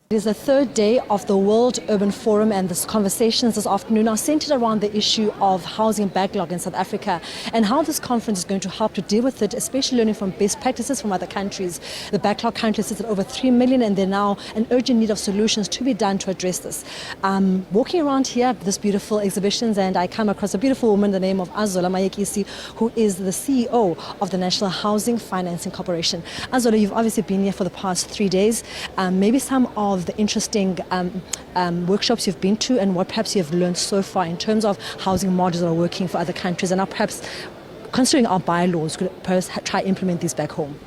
It is the third day of the World Urban Forum, and this conversations this afternoon are centered around the issue of housing backlog in South Africa and how this conference is going to help to deal with it, especially learning from best practices from other countries. The backlog currently sits at over 3 million, and there's now an urgent need of solutions to be done to address this. Walking around here at this beautiful exhibitions, and I come across a beautiful woman, the name of Lerato Fekisi, who is the CEO of the National Housing Financing Corporation. Lerato, you've obviously been here for the past 3 days. Maybe some of the interesting workshops you've been to and what perhaps you've learned so far in terms of housing models that are working for other countries, and now perhaps considering our bylaws could perhaps try to implement these back home.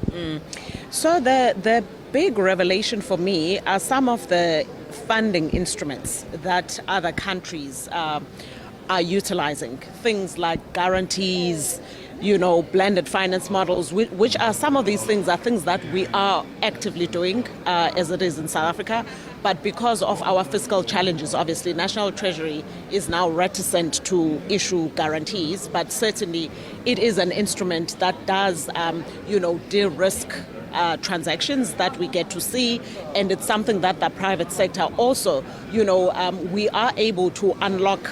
So the big revelation for me are some of the funding instruments that other countries are utilizing. Things like guarantees, blended finance models, which are some of these things are things that we are actively doing as it is in South Africa. But because of our fiscal challenges, obviously, National Treasury is now reticent to issue guarantees, but certainly it is an instrument that does, de-risk transactions that we get to see, and it's something that the private sector also, we are able to unlock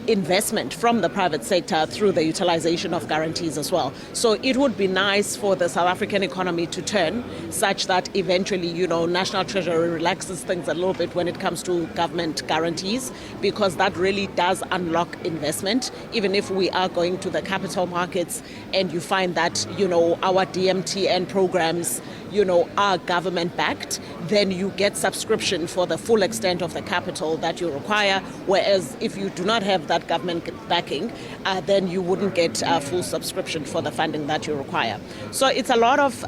investment from the private sector through the utilization of guarantees as well. So it would be nice for the South African economy to turn such that eventually, National Treasury relaxes things a little bit when it comes to government guarantees, because that really does unlock investment. Even if we are going to the capital markets and you find that, our DMTN programs, are government backed, then you get subscription for the full extent of the capital that you require. Whereas if you do not have that government backing, then you wouldn't get full subscription for the funding that you require. So it's a lot of,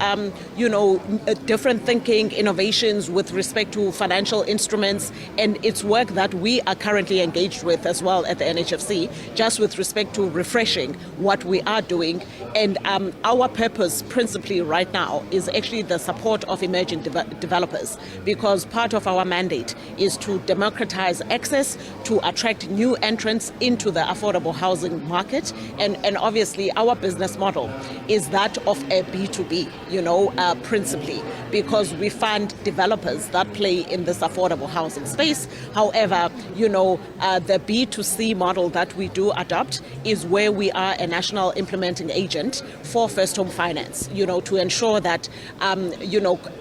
different thinking, innovations with respect to financial instruments, and it's work that we are currently engaged with as well at the NHFC, just with respect to refreshing what we are doing. And our purpose principally right now is actually the support of emerging developers, because part of our mandate is to democratize access, to attract new entrants into the affordable housing market. And obviously our business model is that of a B2B, principally, because we fund developers that play in this affordable housing space. However, the B2C model that we do adopt is where we are a national implementing agent for first home finance, to ensure that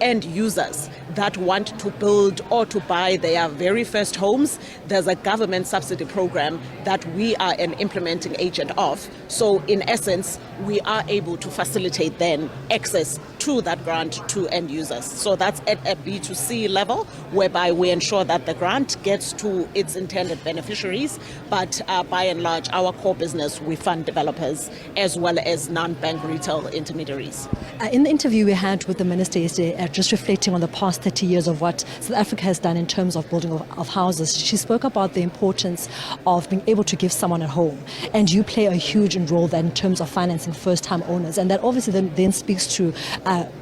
end users that want to build or to buy their very first homes, there's a government subsidy program that we are an implementing agent of. So in essence, we are able to facilitate then access to that grant to end users. So that's at a B2C level, whereby we ensure that the grant gets to its intended beneficiaries. But by and large, our core business, we fund developers as well as non-bank retail intermediaries. In the interview we had with the minister yesterday, just reflecting on the past 30 years of what South Africa has done in terms of building of houses, she spoke about the importance of being able to give someone a home. And you play a huge role there in terms of financing first-time owners. And that obviously then speaks to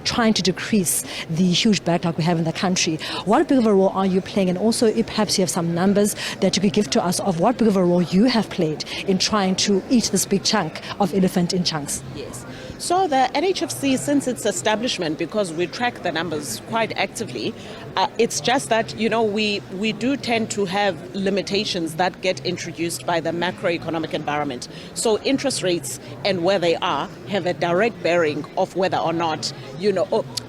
trying to decrease the huge backlog we have in the country. What big of a role are you playing? And also, if perhaps you have some numbers that you could give to us of what big of a role you have played in trying to eat this big chunk of elephant in chunks. Yes. So the NHFC, since its establishment, because we track the numbers quite actively, it's just that, we do tend to have limitations that get introduced by the macroeconomic environment. So interest rates and where they are have a direct bearing of whether or not,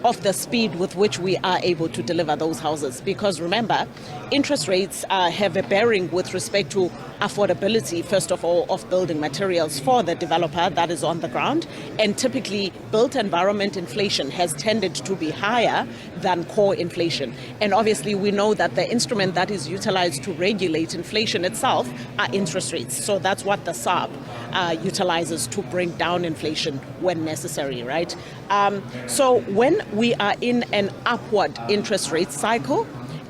of the speed with which we are able to deliver those houses. Because remember, interest rates have a bearing with respect to affordability, first of all, of building materials for the developer that is on the ground. And typically, built environment inflation has tended to be higher than core inflation. And obviously, we know that the instrument that is utilized to regulate inflation itself are interest rates. So that's what the SABC utilizes to bring down inflation when necessary, right? So when we are in an upward interest rate cycle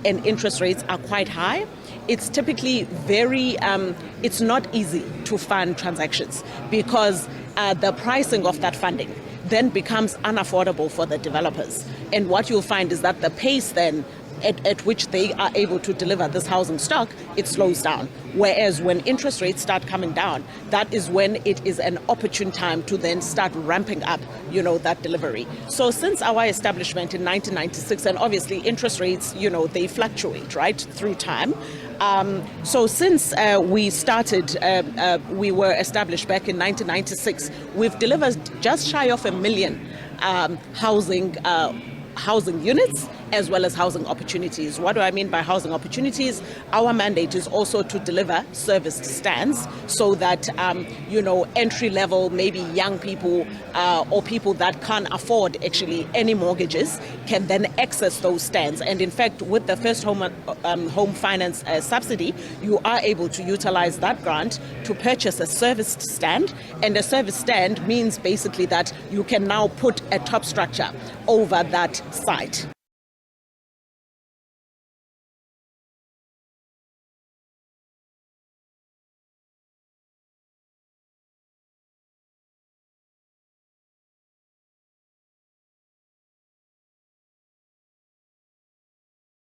and interest rates are quite high, it's typically it's not easy to fund transactions, because the pricing of that funding then becomes unaffordable for the developers. And what you'll find is that the pace then at which they are able to deliver this housing stock, it slows down. Whereas when interest rates start coming down, that is when it is an opportune time to then start ramping up, that delivery. So since our establishment in 1996, and obviously interest rates, they fluctuate, right, through time. So since we started, we were established back in 1996, we've delivered just shy of 1 million housing units as well as housing opportunities. What do I mean by housing opportunities? Our mandate is also to deliver serviced stands so that, entry level, maybe young people or people that can't afford actually any mortgages can then access those stands. And in fact, with the first home finance subsidy, you are able to utilize that grant to purchase a serviced stand. And a serviced stand means basically that you can now put a top structure over that site.